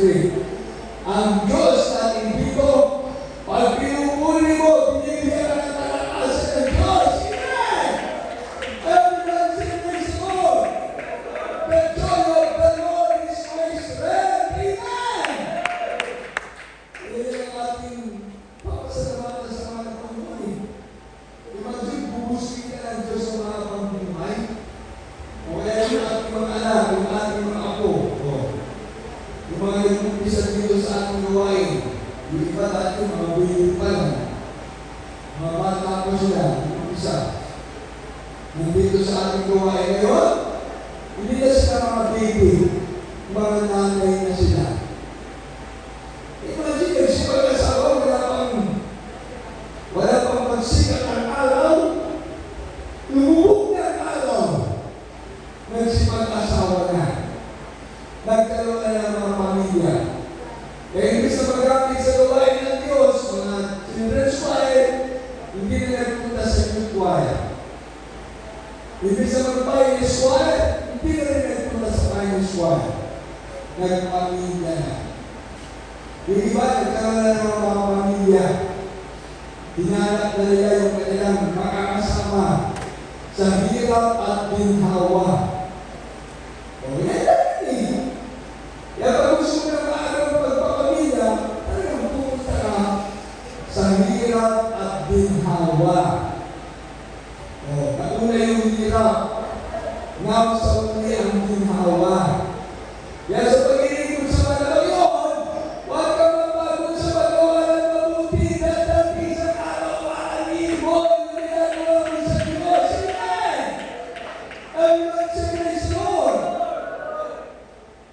3. Ang Diyos na dito, pag pinupuli mo, binibigyan ka ng kalakasan ng Diyos. Amen! Everyone say praise the Lord. The joy of the Lord is my strength. Amen! Yan ang ating papasalamatan sa mga Panginoon. Imagine, bubuskin ka ng Diyos sa mga pambuhay. O kaya yung ating mga anak, yung ating mga apo. Yung mga nag-umpisa dito sa ating gawain. Yung iba dati, mga buhay pa lang. Mga bata pa sila, nag-umpisa. Nandito sa ating gawain ngayon, hindi na sila mga baby, mga nanay na sila. Imagine, nagsipag-asawa, wala pang pagsikat ng araw, lumubog na ang araw, nagsipag-asawa na. Nagkaroon na ng mga pamilya. Kaya imbis na magamit sa gawain ng Diyos, mga children's choir, hindi na nagpunta sa youth choir. Imbis na mag-finance choir, hindi na rin nagpunta sa finance choir. Nagpamilya na. Yung iba, nagkaroon na ng mga pamilya. Hinanap na nila yung kanilang makakasama sa hirap at ginhawa. O yan lang eh. Kaya pag gusto mo na maaraw pagpapamilya, talagang pumunta ka sa hirap at ginhawa. O, nauna yung hirap, now sa uli ang ginhawa. Kaya sa pag-iikot sa Panginoon, huwag ka mapagod sa pagawa ng mabuti dadating sa araw-araw mo yung ginagawa mo sa Diyos. Amen! Everyone say praise the Lord!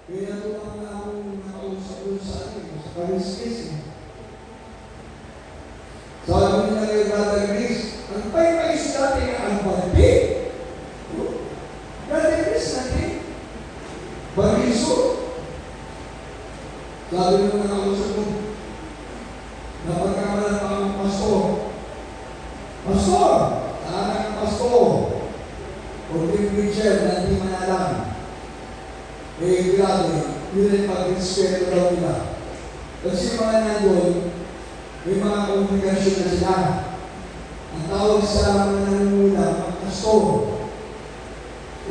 Kaya tuwang na akong nakausap doon sa akin, sa Paris-Kiss. Sabi niya kay Brother Chris, ang pay-pais natin ang balbi. Brother Chris natin, Bariso. Sabi mo na nakausap mo, napagkamalan pa ang pastor. Pastor! Anak ng pastor. O Tim Richard na hindi manalang. Eh, grabe, yun rin pag-respeto daw nila. Kasi mga nandun, may mga komunikasyon na sila. Ang tawag sa mga nanunguna, mga pastor.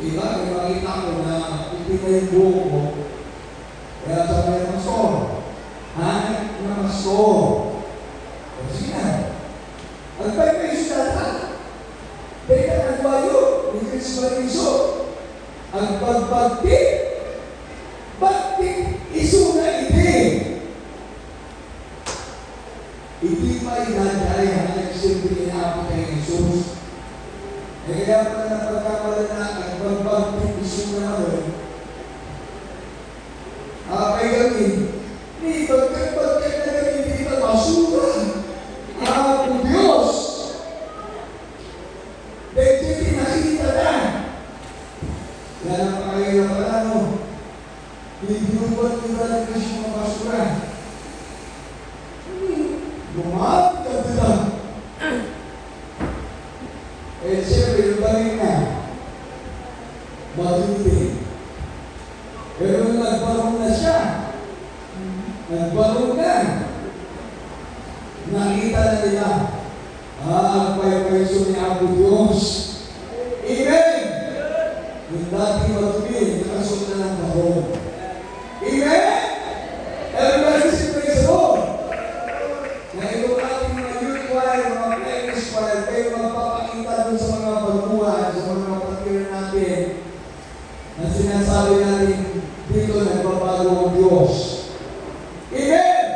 Diba, may makita ko na ipina yung buhok mo. Kaya sabi ng pastor, hanap na pastor. O sige na. Ang pag-pay sila, teka nagwayo, hindi sa Bariso. Ang pagbagtik, bakit isuna iti? Hindi pa inadari ang nagsimple na kay Jesus. Eh kaya pa na pagkamalan na ang pagbagtik isuna naman. Kaya gamin, ni pagkat na gamin kita basura. Ako Diyos! Dahil hindi nakita na. Kaya napakahirap pala no. Binubot nila ng kasi mga basura. Lumapit ka nila. Eh, siyempre, yung balik na. Matuloy. Pero nagbarong na siya. Nagbarong na. Nakita na nila. Ang pay-payso ni Apo Diyos. Amen! Yung dati matuloy, nakasok na ng bahong. Amen? Everybody say praise the Lord. Na itong ating mga youth choir, mga playlist choir, kayo magpapakita dun sa mga pagbuhay, sa mga kapatiran natin, na sinasabi natin, dito nagbabago ang Diyos. Amen?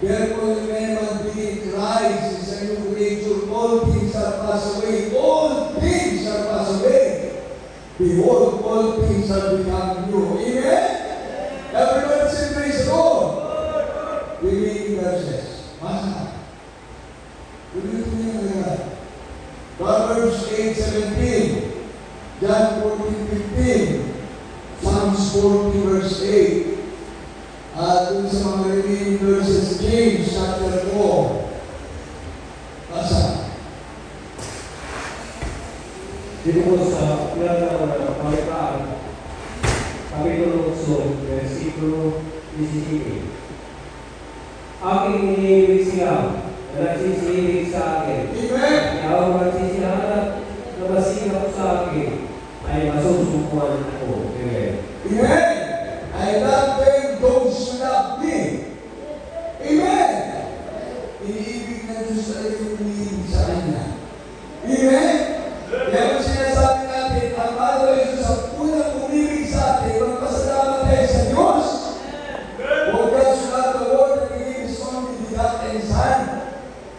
Therefore, remember being Christ is a new creature. All things are passed away. All things are passed away. Behold, all things are become new. Amen? Everyone say praise the Lord. Remaining verses. Masa. Ulit niya nagagad. Proverbs 8:17. John 14:15. Psalms 40 verse 8. At dun sa mga remaining verses, James chapter 4. Masa. Dito po sa Pagkakalitaan, Kapitulo 8, versikulo CCTV. Aking iniibig sila na nagsisihilig sa akin. Amen. Kaya ako nagsisihanap na masikap sa akin ay masusukuan ko. Amen. Amen. I love them, those who love me. Amen. Iniibig na Diyos ay iniibig sa Kanya. Amen. Kaya kung sinasabi natin, ang Panginoon Yesus ang unang umibig sa atin, magpasalamat tayo sa Diyos. For God so loved the world that He gave His only begotten Son,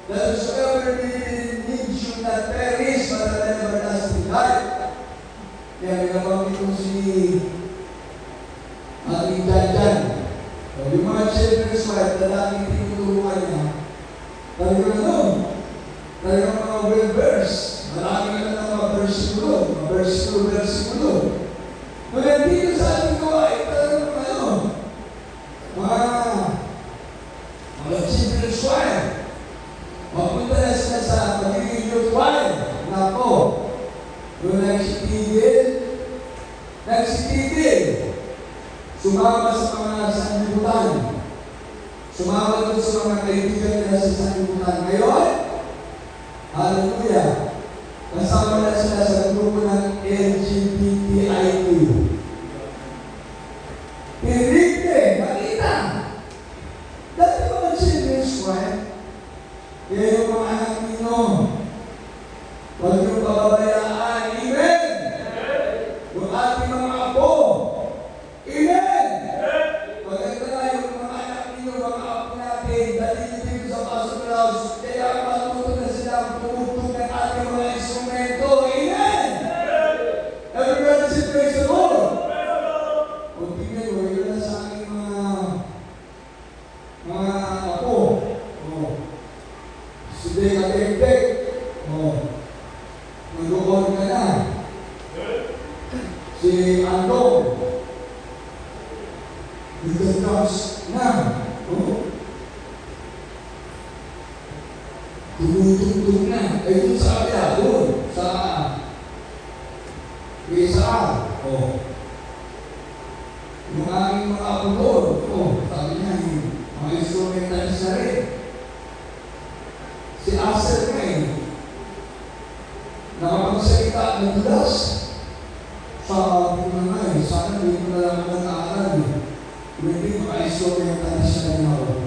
that whosoever believes in Him should not perish, but have everlasting life. Kaya minabanggit ko si ating Jan. Yung mga children's wife na laging tinutulungan niya, talagang talagang mga well verse. Marami na ng mga versikulo. Kaya dito sa ating gawain, talagang mga children's wife. Mapunta na sila sa pagiging youth wife. Nako, doon nagsitigil. Sumama sa mga sanlibutan. Sumama doon sa mga kaibigan nila sa sanlibutan. Ngayon, hallelujah, kasama na sila sa grupo ng LGBTIQ. Pinrite, makita. Dati mga children's wife, kaya yung mga anak ninyo, huwag niyong pababayaan. Amen! Yung ating mga apo, amen! Maganda na yung mga anak ninyo, mga apo natin, dali dito sa Pastor House, kaya matuto na sila tumutog ng ating mga instrumento. Amen! Everybody say praise the Lord! Kung tingnan mo, yun na sa aking mga apo. Si Beka Bek, mag-uon ka na. Si Andong, nagdagdags na. Tumutugtog na. Ay, doon sa kabila, doon. Sa Isaan. Yung aming mga apo doon. Sabi niya, mga instrumentalis na rin. Si Aser ngayon, nakapagsalita ng dulas. Sabi ko na sana hindi ko na lang nag-aaral. Hindi maka-instrumentalis na rin ako.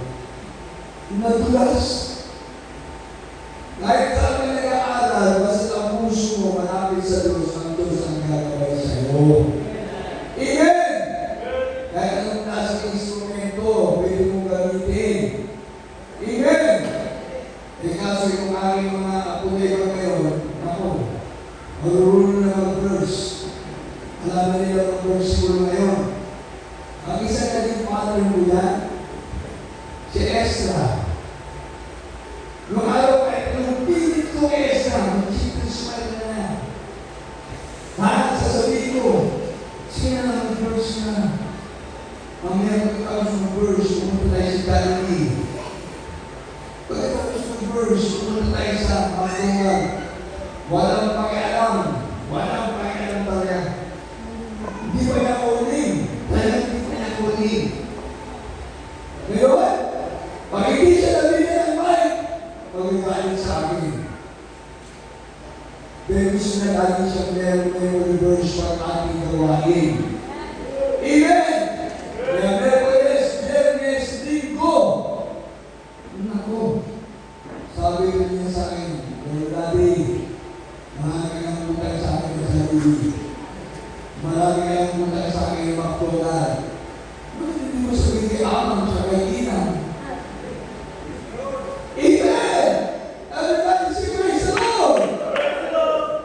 Nadulas. Kahit saan ka nag-aaral, basta ang puso mo malapit sa Diyos, ang Diyos ang gagawin sa iyo. Amen! Kahit anong klaseng instrumento, pwede mong gamitin. Amen! Kaso yung aking mga apulero ngayon, ako, marunong na mag-verse. Alam na nila mag-verse ko ngayon. Ang isa naging father mo yan, si Ezra. Nung araw kahit nung pilit ko kay Ezra, mag-chipis smile na na. Lahat sasabihin ko, sino na mag-verse na? Mamaya pagkakaos mag-verse, pumunta tayo si Galilee. Pagkakaos mag-verse, pumunta tayo sa Matungan. Walang pakialam talaga. Hindi pa nakuling. Talagang hindi pa nakuling. Ngayon, pag hindi siya nabili ng mic, magagalit sa akin. Pero gusto na lagi siya meron reverse pag ating gawain. Amen! Kaya Merkules, Biyernes, Linggo. Nako, sabi ko niya sa akin, Daddy, marami kang utang sa akin sa sarili. Marami kang utang sa akin yung maktulan. Bakit hindi mo sabihin kay Amang sa kaibigan? Amen! Everybody say praise the Lord!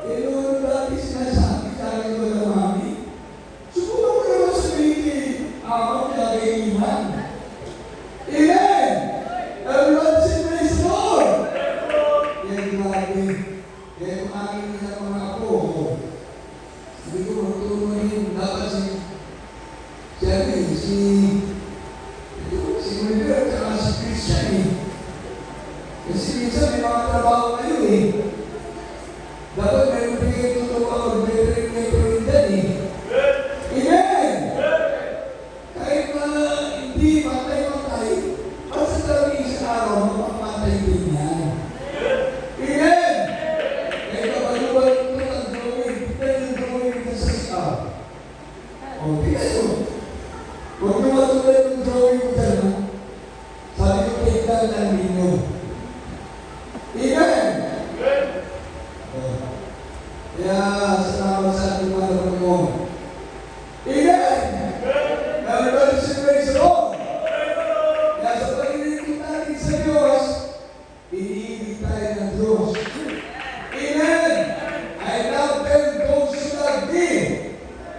Eh, Lord, dati sinasabi sa akin ko na mami, subukan mo naman sabihin kay Amang sa kaibigan. Amen! Everybody say praise the Lord! Kaya grabe. Kaya kung aking mga apo, sabi ko, magtulungan rin. Dapat si Wilber, at si Christian eh. Kasi minsan may mga trabaho kayo eh. Dapat may bigay tutulong ako, may rin yan eh. Amen! Kahit na hindi O, tingnan nyo. Huwag nyo matulad yung drawing ko dyan, ha? Sabi ko, tignan lang ninyo. Amen! Kaya, salamat sa ating mga Panginoon. Amen! Everybody say praise the Lord! Kaya sa pag-ibig natin sa Diyos, iniibig tayo ng Diyos. Amen! I love them, those who love me.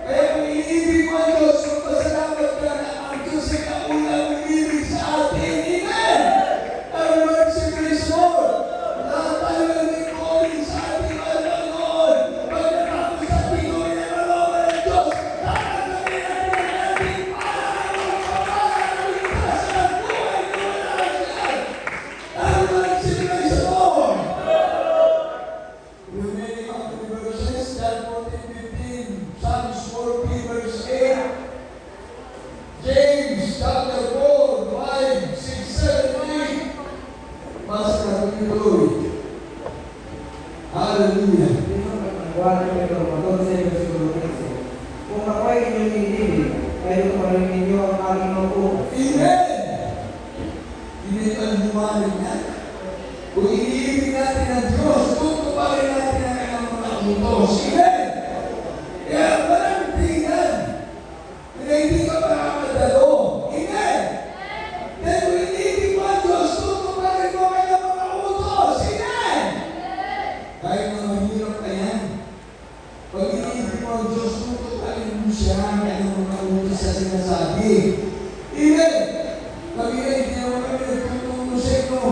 Kaya kung iniibig mo ang Diyos, magpasalamat ka na ang Diyos ay kaunang umibig sa atin. Amen! Everybody say praise the Lord! Lahat tayo ay may calling sa ating mga Panginoon. Pagkatapos sa tingin na malawal ng Diyos, tatanggapin natin ang ating pagkakaligtas ng buhay na wala siya. Everybody say praise the Lord! Remaining of the verses, John 14:15, Psalms 40 verse 8, James chapter 4, 5, 6, 7, 8. Basa ka tuloy. Hallelujah. Nagwala kayo ng 14 versikulo 13. Kung ako ay inyong inibig, kayo tumarin ninyo ang aking mga bukas. Amen! Hindi ka lumalim na. Kung iniibig natin ang Diyos, tutuparin natin ang kanyang mga utos. Amen! Kaya walang tingnan. Kaya hindi ka makamadalo. Amen! Kaya kung iniibig mo ang Diyos, tutuparin mo ang kanyang mga utos. Amen! Kahit na mahirap ka yan. Pag iniibig mo ang Diyos, tutuparin mo siya ang kanyang mga utos sa sinasabi. Amen! Kami ay hindi naman kami nagtutulong sa inyo.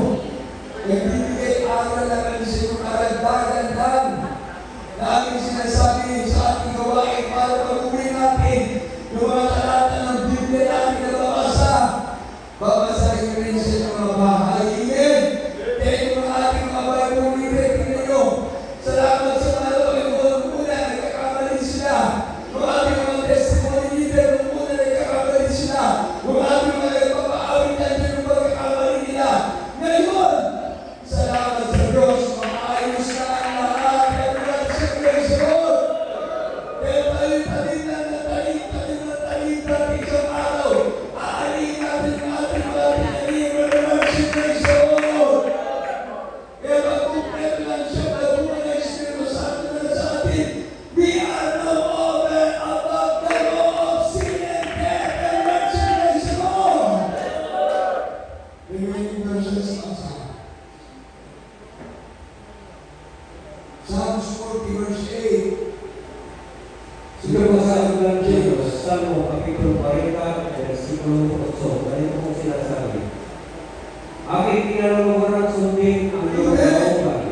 Nagbibigay aral lang kami sa inyo karagdagan lang. Na aming sinasabi sa ating gawain para pag-uwi natin yung mga talata ng Biblia natin na babasa. Babasahin ko rin sa inyo mga bahay. Amen! Kaya yung mga ating mga Bible reader, tingnan nyo. Salamat sa mga Panginoon muna, nagkakamali sila. Yung ating mga testimony leader, muna nagkakamali sila. Yung ating mga nagpapaawit natin yung pagkakamali nila. Ngayon, salamat sa Diyos, maayos na ang lahat. Everyone say praise the Lord. Kaya tayo talitan na talitan isang araw. Aalihin natin ang ating mga pinagin. Everyone say praise the Lord. Kaya magkumpleto lang siya, mabuhay na Espiritu Santo na sa atin. We are no over above the law of sin and death. Everyone say praise the Lord. Remaining verses asa. Psalms 40 verse 8. Siguro sa ng Diyos, Salmo, Kapitulo 40, versikulo 8, ganito kong sinasabi. Aking pinaluluhan sundin ang iyong kalooban,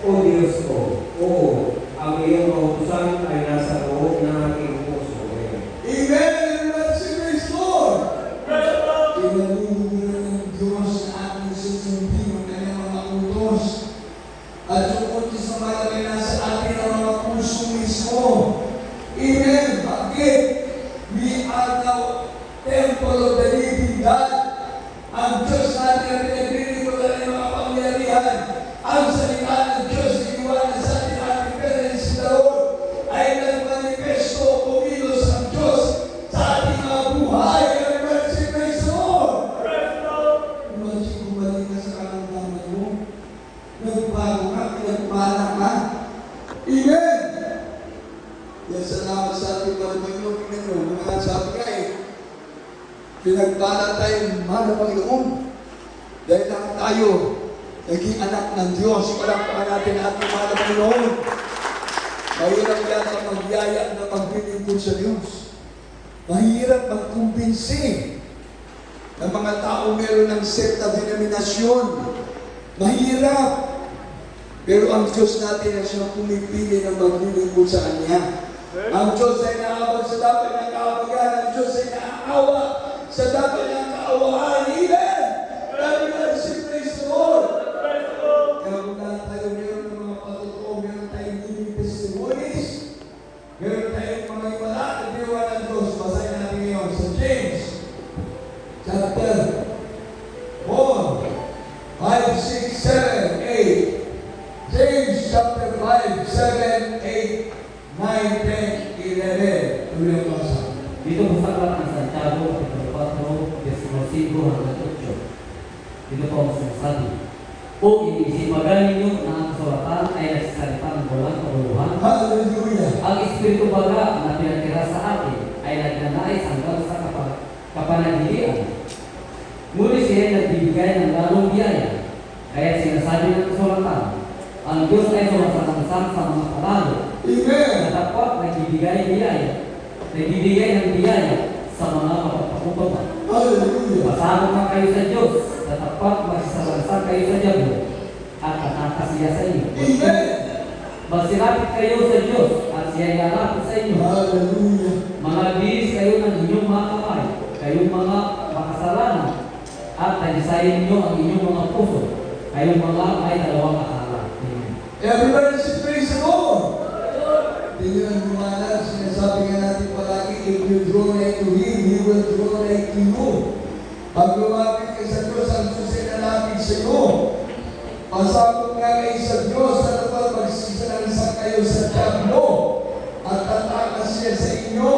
O Diyos ko. Oo, ang iyong kautusan ay nasa loob ng aking puso. Amen. Everyone say praise the Lord. Pinaluluhan ng Diyos na ating susundin ang kanyang mga utos. At yung utos na malaki nasa atin ang mga puso mismo. Amen. Bakit? We are now temple of the living God. Ang Diyos natin ang pinaglilingkod ng mga pangyarihan. Ang salita ng Diyos na iwanan sa ating ating parents in the Lord ay nagmanifesto o kumilos ang Diyos sa ating mga buhay. Everybody say praise the Lord. Imagine kung balik ka sa karamdaman mo. Nagbago ka, pinagpala ka. Amen! Yan salamat sa ating Panginoon. Tingnan mo, mga sabi ka pinagpala tayo, mahal na Panginoon. Dahil lang tayo, naging anak ng Diyos. Palakpakan natin ang ating mahal na Panginoon. Mahirap yan ang magyaya na maglilingkod sa Diyos. Mahirap magkumbinsi ng mga tao meron ng sekta denominasyon. Mahirap. Pero ang Diyos natin ay siyang pumipili ng maglilingkod sa Kanya. Ang Diyos ay naabag sa dapat ng kaabagan. Ang Diyos ay naaawa sa dapat ng kaawaan. Amen! Everybody say praise the Lord. Kaya kung tayo meron ng mga patotoo, meron tayong living testimonies, meron tayong mga iwala at diwa ng Diyos. Basahin natin ngayon sa James chapter 4, 5, 6, 7, 8. James chapter 5, 7, 8, 9, 10, 11. Tuloy ang basa. Dito po sa aklat ng Santiago, Kapitulo 4, Versikulo 5 hanggang 8. Dito po ang sinasabi, "O iniisipagan ninyo na ang kasulatan ay nagsasalita ng walang kabuluhan. Hallelujah. Ang Espiritu baga na pinatira sa atin ay nagnanais hanggang sa kapanagilian. Ngunit siya ay nagbibigay ng lalong biyaya. Kaya sinasabi ng kasulatan, ang Diyos ay sumasangsang sa mga panalo. Amen. Na dapat nagbibigay ng biyaya sa mga mapagpakumbaba. Hallelujah. Pasama ka kayo sa Diyos, na dapat magsasalansang kayo sa Diablo at nakakasiya sa inyo. Amen. Magsilapit kayo sa Diyos at siya ay lalapit sa inyo. Hallelujah. Magbihis kayo ng inyong mga kamay, kayong mga makasalanan, at tagisayin ninyo ang inyong mga puso, kayong mga may dalawang akala." Amen. Everybody say praise the Lord. Hindi nyo lumalag, sinasabi nga natin palagi, if you draw nigh to Him, He will draw nigh to you. Pag lumapit kayo sa Diyos, ang Diyos ay lalapit sa iyo. Pasakot nga kayo sa Diyos, na naman magsisalansan kayo sa Diablo, at tatakas siya sa inyo.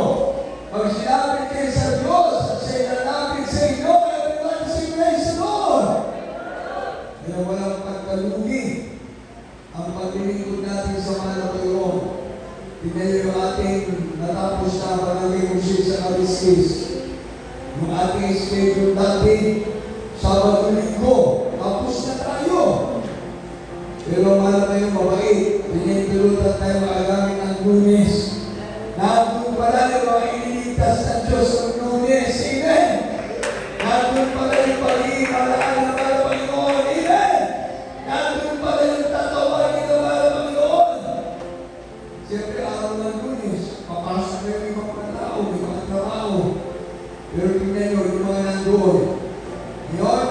Pag sinapit kayo sa Diyos, at siya ay lalapit sa inyo, everybody say praise the Lord. Kaya walang pagkalugi ang paglilingkod natin sa mga Panginoon. Tingnan yung ating natapos na panagay musil sa Kaliskis. Yung ating schedule dati, Sabado Linggo, tapos na tayo. Pero mahal tayo mabait. Pinipulutan tayo maagamit ng Lunes. Nandun pala yung mga iniligtas ng Diyos ng Lunes. Amen! Nandun pala yung pag-iimalaan ng mga Panginoon. Amen! Nandun pala yung tatawagin ng mga Panginoon. Siyempre, araw ng Lunes, papasok na yung mga tao, yung mga trabaho. Pero tingnan nyo, yung mga nandoon. Ngayon,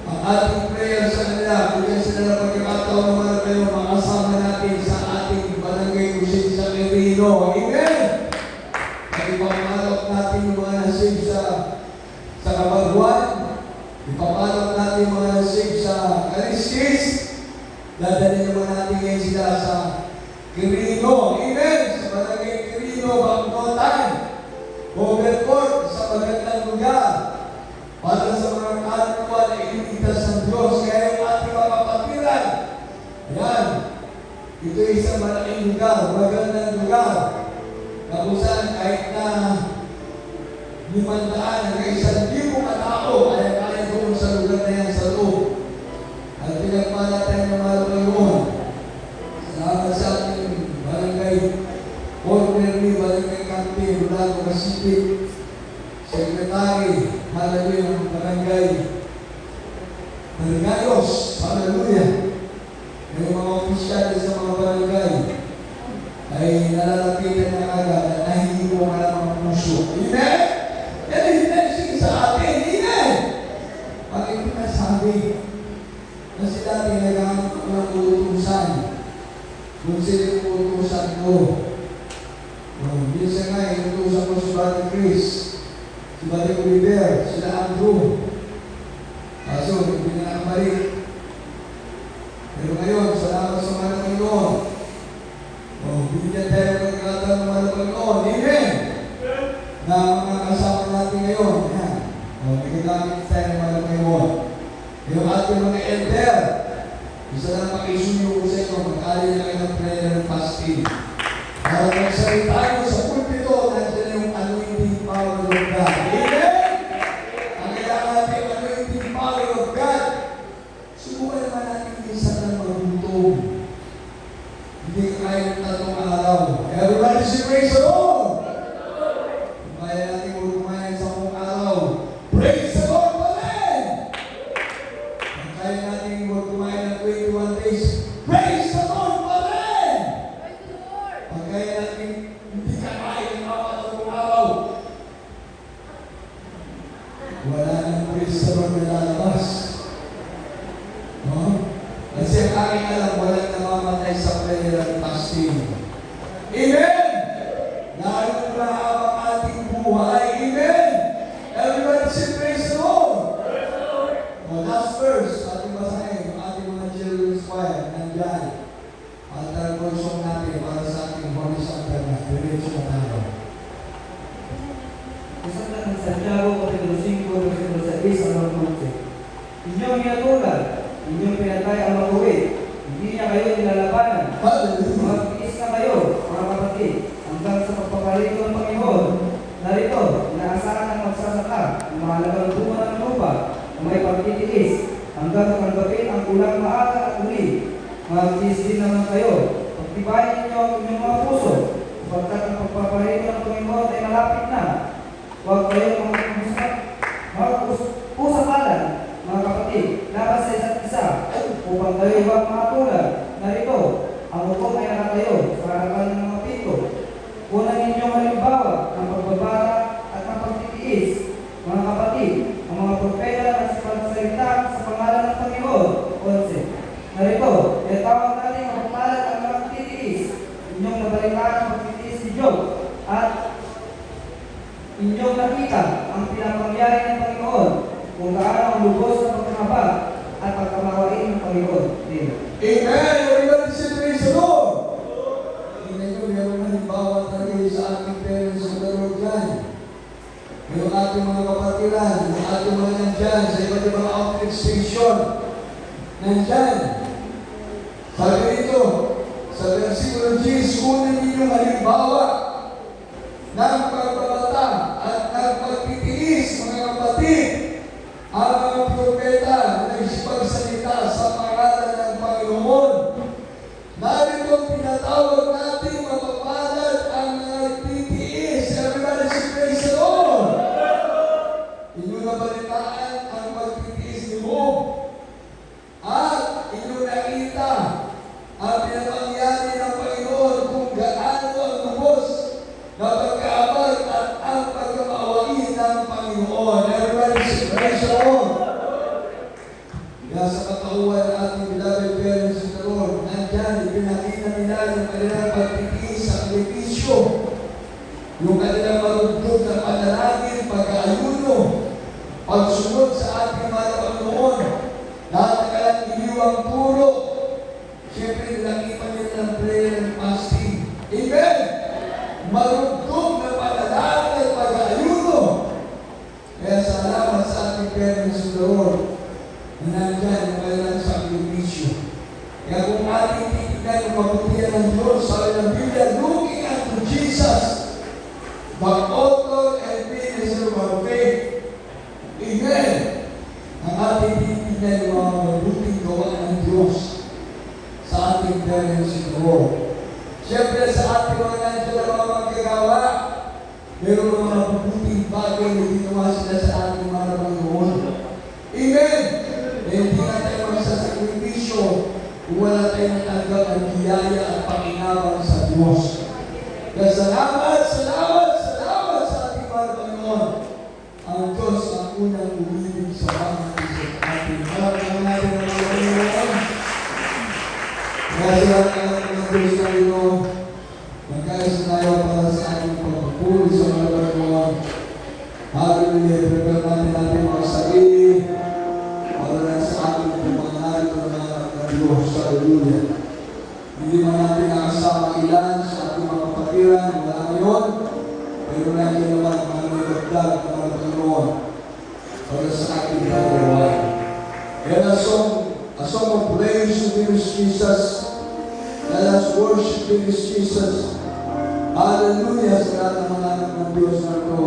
ang ating prayer sa kanila, kung sila na pagkakataon naman kayo, makasama natin sa ating barangay kusig sa Quirino. Amen! At ipamalok natin yung mga nasig sa Kabaguan, ipamalok natin yung mga nasig sa Kaliskis, dadalhin naman natin ngayon sila sa Quirino. Amen! Sa barangay Quirino, Bangkotan, Overport, sa magandang lugar, para sa mga kaluluwa na iniligtas ng Diyos, kaya yung ating mga kapatiran. Ayan, ito ay isang malaking lugar, magandang lugar, na kung saan kahit na 500 hanggang 1,000 katao, kaya doon sa lugar na yan sa loob. At pinagpala tayo ng mga Panginoon. Salamat sa ating barangay, ordinary barangay Campi, Rulago, Kasipit, Secretary, hallelujah, ng barangay Barangayos, hallelujah. Yung mga opisyal sa mga barangay ay nalalapitan na agad at nahihipo ka lang ang puso. Amen? Yan ay blessing sa atin. Amen? Bakit pinasabi na sila tinagamit ko ng uutusan kung sila yung uutusan ko? Minsan nga, inutusan ko si Brother Chris, si Brother Oliver, sila Andrew. Kaso, hindi na nakabalik. Pero ngayon, salamat sa mga Panginoon. Binigyan tayo ng pagkakataon ng mga Panginoon. Amen! Na mga kasama natin ngayon. Ayan. Nagigamit tayo ng mga Panginoon. Yung ating mga elder, isa lang makisunyo ko sa inyo, mag-alin na kayo ng prayer and fasting. Para magsalita tayo sa pulpito, nandiyan yung anointing power of God. Amen! Ang kailangan natin anointing power of God. Subukan naman natin minsan ng magutom. Hindi kaya ng 3 araw. Everybody say praise the Lord! Kaya natin kung kumain sa 10 araw. Praise the Lord pa rin! Kaya natin kung kumain ng 21 days. Praise the Lord pa rin! Kaya natin hindi kakain ng 4 araw. Wala nang praise the Lord na lalabas. No? Kasi ang aking alam, walang namamatay sa prayer and fasting. Amen! Lalo na habang ating buhay. Amen! Everybody say praise the Lord! Last verse, ating basahin, ating mga children's choir, nandyan. At ang song natin para sa ating horizontal na diretso na tayo. Isa na ng Santiago, Kapitulo 5, versikulo 6 hanggang 11. Inyong hinatulan, inyong pinatay ang matuwid, hindi niya kayo nilalabanan. Hallelujah. Magtiis na kayo, mga kapatid, hanggang sa pagpapalit ng Panginoon. Narito, inaasahan ng magsasaka, ang mahalagang bunga ng lupa, na may pagtitiis, hanggang makalbapit ang ulang maaga at uli. Magtiis din naman kayo, pagtibayin ninyo ang inyong mga puso, sapagkat ang pagpapalit ng Panginoon ay malapit na. Huwag kayong mag-usapalan, mga kapatid, laban sa isa't isa, upang kayo huwag makatulad. Narito, ang hukom ay nakatayo sa harapan ng mga pinto. Kunan ninyong halimbawa ng pagbabara at ng pagtitiis. Mga kapatid, ang mga propeta na nagsalita sa pangalan ng Panginoon. 11. Narito, tawag natin mapagpalad ang mga pagtitiis. Inyong nabalitaan ang pagtitiis ni Job at inyong nakita ang pinapangyari ng Panginoon kung gaano ang lubos na pagkakaba at pagkamawain ng Panginoon. Amen. Amen. Everybody say praise the Lord. Tingnan nyo, meron halimbawa talaga sa ating parents sa Lord dyan. Yung ating mga kapatiran, yung ating mga nandyan sa iba't ibang outreach station. Nandyan. Sabi rito, sa versikulo 10, kunin ninyong halimbawa ng pagbabata at ng pagtitiis, mga kapatid, ang mga propeta na nagsipagsalita sa pangalan ng Panginoon. Narito pinatawag natin mapapalad ang mga nagtitiis. Everybody say praise the Lord. Inyong nabalitaan ang pagtitiis ni Job at inyong nakita ang pinapangyari ng Panginoon kung gaano ang lubos na pagkaabag at ang pagkamaawain ng Panginoon. Everybody say praise the Lord. Kaya sa katauhan ng ating beloved parents in the Lord, nandyan, ipinakita nila yung kanilang pagtitiis sa benepisyo, yung kanilang marugdog na panalangin, pag-aayuno, pagsunod sa ating mga Panginoon, lahat na kalang iniwang puro. Siyempre, nakita nila ng prayer and fasting. Amen! Marugdog na panalangin at pag-aayuno. Kaya salamat sa ating parents in the Lord, na nandyan yung kanilang sakripisyo. Kaya kung ating titignan yung mabutihan ng Diyos, sabi ng Biblia, looking unto Jesus, the author and finisher of our faith. Amen. Ang ating titignan yung mga mabuting gawa ng Diyos sa ating parents in the Lord. Siyempre sa ating mga nandiyan na mga magkagawa, meron mga mabuting bagay na ginawa sila sa ating mga Panginoon. Amen. Hindi na tayo magsasakripisyo kung wala tayong natanggap ang biyaya at pakinabang sa Diyos. Kaya salamat sa ating mga Panginoon. Ang Diyos ang unang umibig sa mga isip ating. Maraming natin ang mga Panginoon. Kaya salamat ang mga Diyos na ino. Magkaisa tayo para sa ating pagpupuli sa mga Panginoon. Hallelujah. Prepare natin mga sarili. Para sa ating pumangari ng mga Diyos. Hallelujah. Hindi man natin nakasama ilan sa ating mga kapatiran, wala ngayon, pero natin naman mga nagagdag ng mga Panginoon para sa ating gagawa. And a song of praise to this Jesus. Let us worship this Jesus. Hallelujah sa lahat ng mga anak ng Diyos na ito.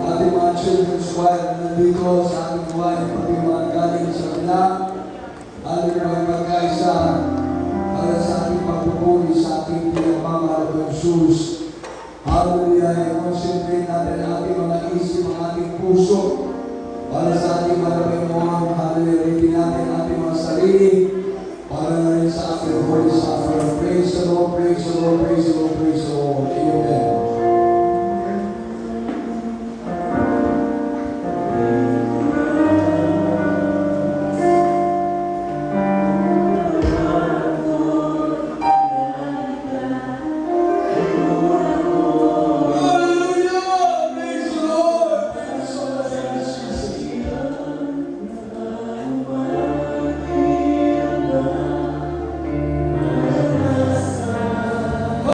Ating mga children's choir na nandito sa ating buhay, pati mga galing sa kanila, ating mga magkaisa para sa ating pagpupuli sa ating pinagmamahal ng Jesus. Hallelujah! I-concentrate natin ang ating mga isip, ang ating puso